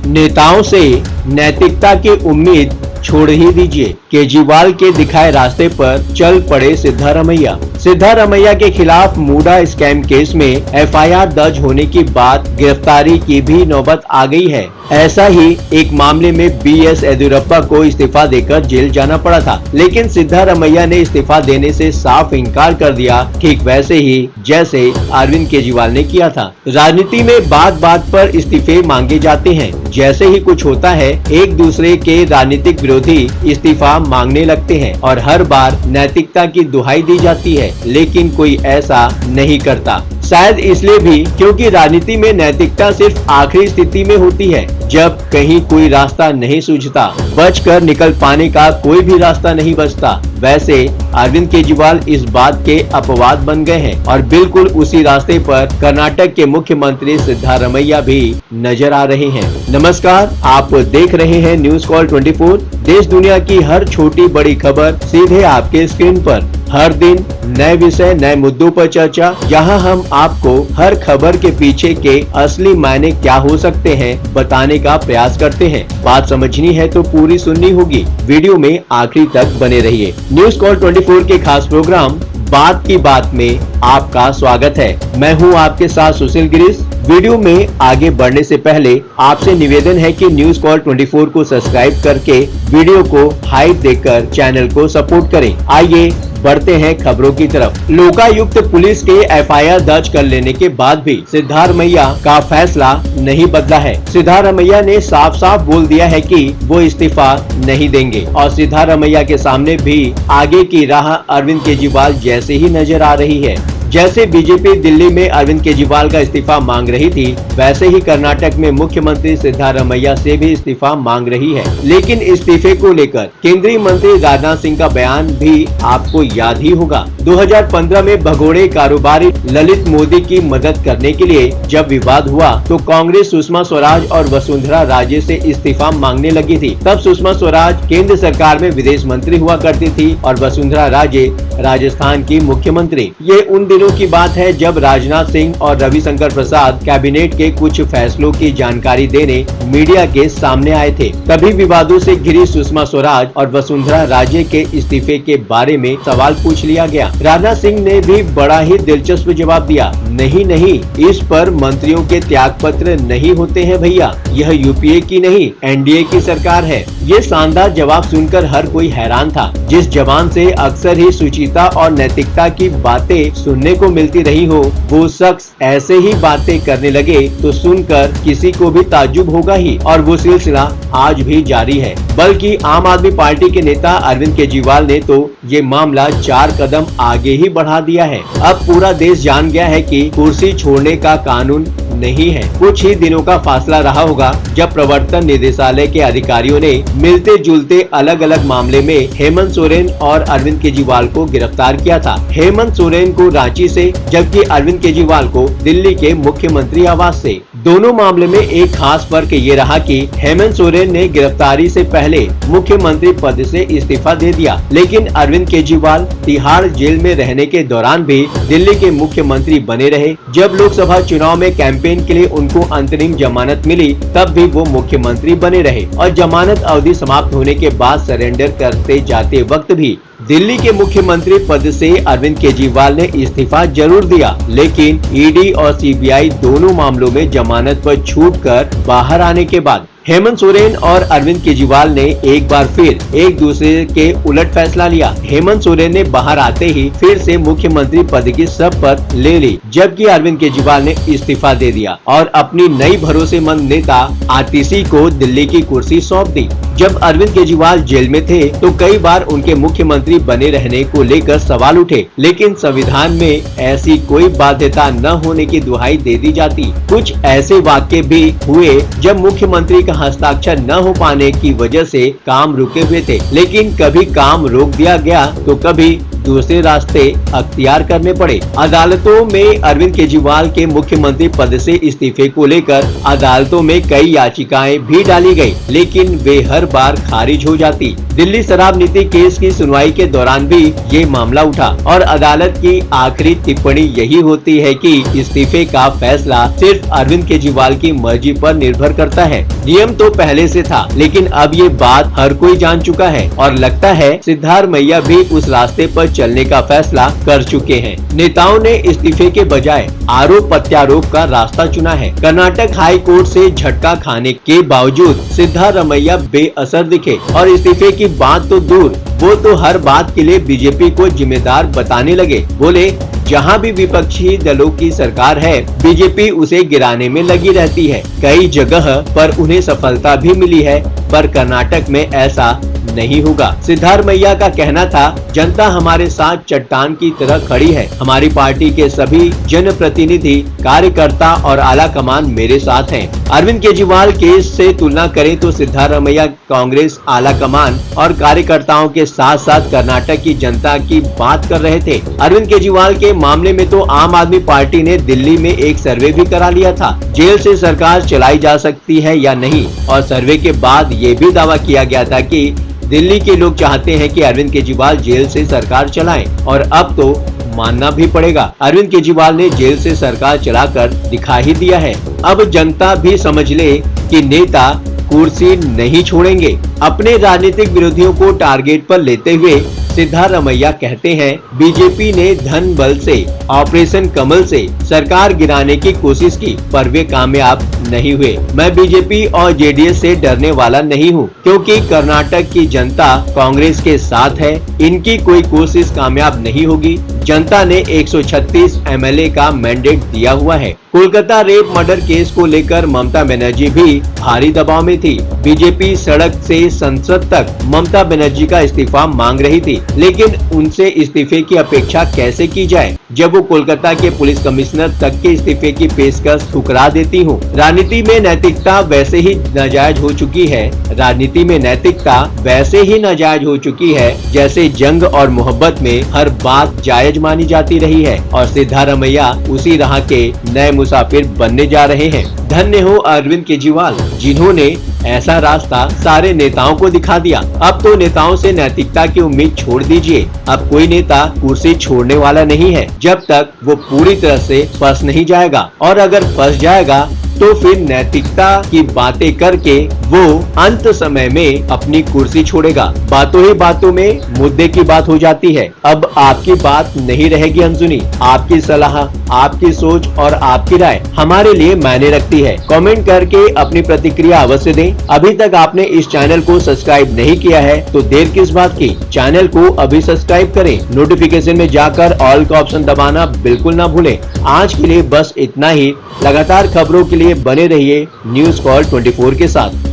नेताओं से नैतिकता की उम्मीद छोड़ ही दीजिए। केजरीवाल के दिखाए रास्ते पर चल पड़े सिद्धारमैया। सिद्धारमैया के खिलाफ मूडा स्कैम केस में एफआईआर दर्ज होने की बाद गिरफ्तारी की भी नौबत आ गई है। ऐसा ही एक मामले में बीएस येदियुरप्पा को इस्तीफा देकर जेल जाना पड़ा था, लेकिन सिद्धारमैया ने इस्तीफा देने से साफ इनकार कर दिया, ठीक वैसे ही जैसे अरविंद केजरीवाल ने किया था। राजनीति में बात बात पर इस्तीफे मांगे जाते हैं। जैसे ही कुछ होता है, एक दूसरे के राजनीतिक विरोधी इस्तीफा मांगने लगते हैं और हर बार नैतिकता की दुहाई दी जाती है, लेकिन कोई ऐसा नहीं करता। शायद इसलिए भी क्योंकि राजनीति में नैतिकता सिर्फ आखिरी स्थिति में होती है, जब कहीं कोई रास्ता नहीं सूझता। बचकर निकल पाने का कोई भी रास्ता नहीं बचता। वैसे अरविंद केजरीवाल इस बात के अपवाद बन गए हैं और बिल्कुल उसी रास्ते पर कर्नाटक के मुख्यमंत्री सिद्धारमैया भी नजर आ रहे हैं। नमस्कार, आप देख रहे हैं न्यूज कॉल 24। देश दुनिया की हर छोटी बड़ी खबर सीधे आपके स्क्रीन पर। हर दिन नए विषय, नए मुद्दों पर चर्चा, जहां हम आपको हर खबर के पीछे के असली मायने क्या हो सकते हैं बताने का प्रयास करते हैं। बात समझनी है तो पूरी सुननी होगी। वीडियो में आखिरी तक बने रहिए। न्यूज कॉल 24 के खास प्रोग्राम बात की बात में आपका स्वागत है। मैं हूं आपके साथ सुशील गिरीश। वीडियो में आगे बढ़ने से पहले आपसे निवेदन है कि न्यूज कॉल 24 को सब्सक्राइब करके वीडियो को हाइप देकर चैनल को सपोर्ट करें। आइए बढ़ते हैं खबरों की तरफ। लोकायुक्त पुलिस के एफआईआर दर्ज कर लेने के बाद भी सिद्धारमैया का फैसला नहीं बदला है। सिद्धारमैया ने साफ साफ बोल दिया है कि वो इस्तीफा नहीं देंगे और सिद्धारमैया के सामने भी आगे की राह अरविंद केजरीवाल जैसे ही नजर आ रही है। जैसे बीजेपी दिल्ली में अरविंद केजरीवाल का इस्तीफा मांग रही थी, वैसे ही कर्नाटक में मुख्यमंत्री सिद्धारमैया से भी इस्तीफा मांग रही है। लेकिन इस्तीफे को लेकर केंद्रीय मंत्री राजनाथ सिंह का बयान भी आपको याद ही होगा। 2015 में भगोड़े कारोबारी ललित मोदी की मदद करने के लिए जब विवाद हुआ तो कांग्रेस सुषमा स्वराज और वसुंधरा राजे से इस्तीफा मांगने लगी थी। तब सुषमा स्वराज केंद्र सरकार में विदेश मंत्री हुआ करती थी और वसुंधरा राजे राजस्थान की मुख्यमंत्री। ये उन दिनों की बात है जब राजनाथ सिंह और रविशंकर प्रसाद कैबिनेट के कुछ फैसलों की जानकारी देने मीडिया के सामने आए थे। तभी विवादों से घिरी सुषमा स्वराज और वसुंधरा राजे के इस्तीफे के बारे में सवाल पूछ लिया गया। राजनाथ सिंह ने भी बड़ा ही दिलचस्प जवाब दिया, नहीं, इस पर मंत्रियों के त्याग पत्र नहीं होते हैं भैया, यह यूपीए की नहीं एनडीए की सरकार है। ये शानदार जवाब सुनकर हर कोई हैरान था। जिस जवान से अक्सर ही सुचिता और नैतिकता की बातें सुनने को मिलती रही हो, वो शख्स ऐसे ही बातें करने लगे तो सुनकर किसी को भी ताज्जुब होगा ही। और वो सिलसिला आज भी जारी है। बल्कि आम आदमी पार्टी के नेता अरविंद केजरीवाल ने तो ये मामला 4 कदम आगे ही बढ़ा दिया है। अब पूरा देश जान गया है कि कुर्सी छोड़ने का कानून नहीं है। कुछ ही दिनों का फासला रहा होगा जब प्रवर्तन निदेशालय के अधिकारियों ने मिलते जुलते अलग अलग मामले में हेमंत सोरेन और अरविंद केजरीवाल को गिरफ्तार किया था। हेमंत सोरेन को रांची से, जबकि अरविंद केजरीवाल को दिल्ली के मुख्यमंत्री आवास से। दोनों मामले में एक खास फर्क ये रहा कि हेमंत सोरेन ने गिरफ्तारी से पहले मुख्यमंत्री पद से इस्तीफा दे दिया, लेकिन अरविंद केजरीवाल तिहाड़ जेल में रहने के दौरान भी दिल्ली के मुख्यमंत्री बने रहे। जब लोकसभा चुनाव में कैंपेन के लिए उनको अंतरिम जमानत मिली, तब भी वो मुख्यमंत्री बने रहे और जमानत अवधि समाप्त होने के बाद सरेंडर करते जाते वक्त भी दिल्ली के मुख्यमंत्री पद से अरविंद केजरीवाल ने इस्तीफा जरूर दिया। लेकिन ईडी और सीबीआई दोनों मामलों में जमानत पर छूटकर बाहर आने के बाद हेमंत सोरेन और अरविंद केजरीवाल ने एक बार फिर एक दूसरे के उलट फैसला लिया। हेमंत सोरेन ने बाहर आते ही फिर से मुख्यमंत्री पद की शपथ ले ली, जबकि अरविंद केजरीवाल ने इस्तीफा दे दिया और अपनी नई भरोसेमंद नेता आतिशी को दिल्ली की कुर्सी सौंप दी। जब अरविंद केजरीवाल जेल में थे तो कई बार उनके मुख्यमंत्री बने रहने को लेकर सवाल उठे, लेकिन संविधान में ऐसी कोई बाध्यता न होने की दुहाई दे दी जाती। कुछ ऐसे वाक्य भी हुए जब मुख्यमंत्री का हस्ताक्षर न हो पाने की वजह से काम रुके हुए थे, लेकिन कभी काम रोक दिया गया तो कभी दूसरे रास्ते अख्तियार करने पड़े। अदालतों में अरविंद केजरीवाल के मुख्यमंत्री पद से इस्तीफे को लेकर अदालतों में कई याचिकाएं भी डाली गई, लेकिन वे हर बार खारिज हो जाती। दिल्ली शराब नीति केस की सुनवाई के दौरान भी ये मामला उठा और अदालत की आखिरी टिप्पणी यही होती है कि इस्तीफे का फैसला सिर्फ अरविंद केजरीवाल की मर्जी पर निर्भर करता है। नियम तो पहले से था, लेकिन अब ये बात हर कोई जान चुका है और लगता है सिद्धारमैया भी उस रास्ते पर चलने का फैसला कर चुके हैं। नेताओं ने इस्तीफे के बजाय आरोप प्रत्यारोप का रास्ता चुना है। कर्नाटक हाई कोर्ट से झटका खाने के बावजूद सिद्धारमैया बेअसर दिखे और इस्तीफे की बात तो दूर, वो तो हर बात के लिए बीजेपी को जिम्मेदार बताने लगे। बोले, जहां भी विपक्षी दलों की सरकार है, बीजेपी उसे गिराने में लगी रहती है। कई जगह पर उन्हें सफलता भी मिली है, पर कर्नाटक में ऐसा नहीं होगा। सिद्धारमैया का कहना था, जनता हमारे साथ चट्टान की तरह खड़ी है। हमारी पार्टी के सभी जनप्रतिनिधि, कार्यकर्ता और आला कमान मेरे साथ हैं। अरविंद केजरीवाल केस से तुलना करें तो सिद्धारमैया कांग्रेस आला कमान और कार्यकर्ताओं के साथ साथ कर्नाटक की जनता की बात कर रहे थे। अरविंद केजरीवाल के मामले में तो आम आदमी पार्टी ने दिल्ली में एक सर्वे भी करा लिया था, जेल से सरकार चलाई जा सकती है या नहीं, और सर्वे के बाद ये भी दावा किया गया था कि दिल्ली के लोग चाहते हैं कि अरविंद केजरीवाल जेल से सरकार चलाएं, और अब तो मानना भी पड़ेगा, अरविंद केजरीवाल ने जेल से सरकार चलाकर दिखा ही दिया है। अब जनता भी समझ ले कि नेता कुर्सी नहीं छोड़ेंगे। अपने राजनीतिक विरोधियों को टारगेट पर लेते हुए सिद्धारमैया कहते हैं, बीजेपी ने धन बल से, ऑपरेशन कमल से सरकार गिराने की कोशिश की, पर वे कामयाब नहीं हुए। मैं बीजेपी और जेडीएस से डरने वाला नहीं हूं, क्योंकि कर्नाटक की जनता कांग्रेस के साथ है। इनकी कोई कोशिश कामयाब नहीं होगी। जनता ने 136 एमएलए का मैंडेट दिया हुआ है। कोलकाता रेप मर्डर केस को लेकर ममता बनर्जी भी भारी दबाव में थी। बीजेपी सड़क से संसद तक ममता बनर्जी का इस्तीफा मांग रही थी, लेकिन उनसे इस्तीफे की अपेक्षा कैसे की जाए जब वो कोलकाता के पुलिस कमिश्नर तक के इस्तीफे की पेशकश ठुकरा देती हूँ। राजनीति में नैतिकता वैसे ही नाजायज हो चुकी है। राजनीति में नैतिकता वैसे ही नाजायज हो चुकी है जैसे जंग और मोहब्बत में हर बात जायज मानी जाती रही है, और सिद्धारमैया उसी राह के नए मुसाफिर बनने जा रहे हैं। धन्य हो अरविंद केजरीवाल, जिन्होंने ऐसा रास्ता सारे नेताओं को दिखा दिया। अब तो नेताओं से नैतिकता की उम्मीद छोड़ दीजिए। अब कोई नेता कुर्सी छोड़ने वाला नहीं है जब तक वो पूरी तरह से फंस नहीं जाएगा, और अगर फंस जाएगा तो फिर नैतिकता की बातें करके वो अंत समय में अपनी कुर्सी छोड़ेगा। बातों ही बातों में मुद्दे की बात हो जाती है। अब आपकी बात नहीं रहेगी अनसुनी। आपकी सलाह, आपकी सोच और आपकी राय हमारे लिए मायने रखती है। कमेंट करके अपनी प्रतिक्रिया अवश्य दें। अभी तक आपने इस चैनल को सब्सक्राइब नहीं किया है तो देर किस बात की, चैनल को अभी सब्सक्राइब करें। नोटिफिकेशन में जाकर ऑल का ऑप्शन दबाना बिल्कुल ना भूलें। आज के लिए बस इतना ही। लगातार खबरों के लिए बने रहिए न्यूज़ कॉल 24 के साथ।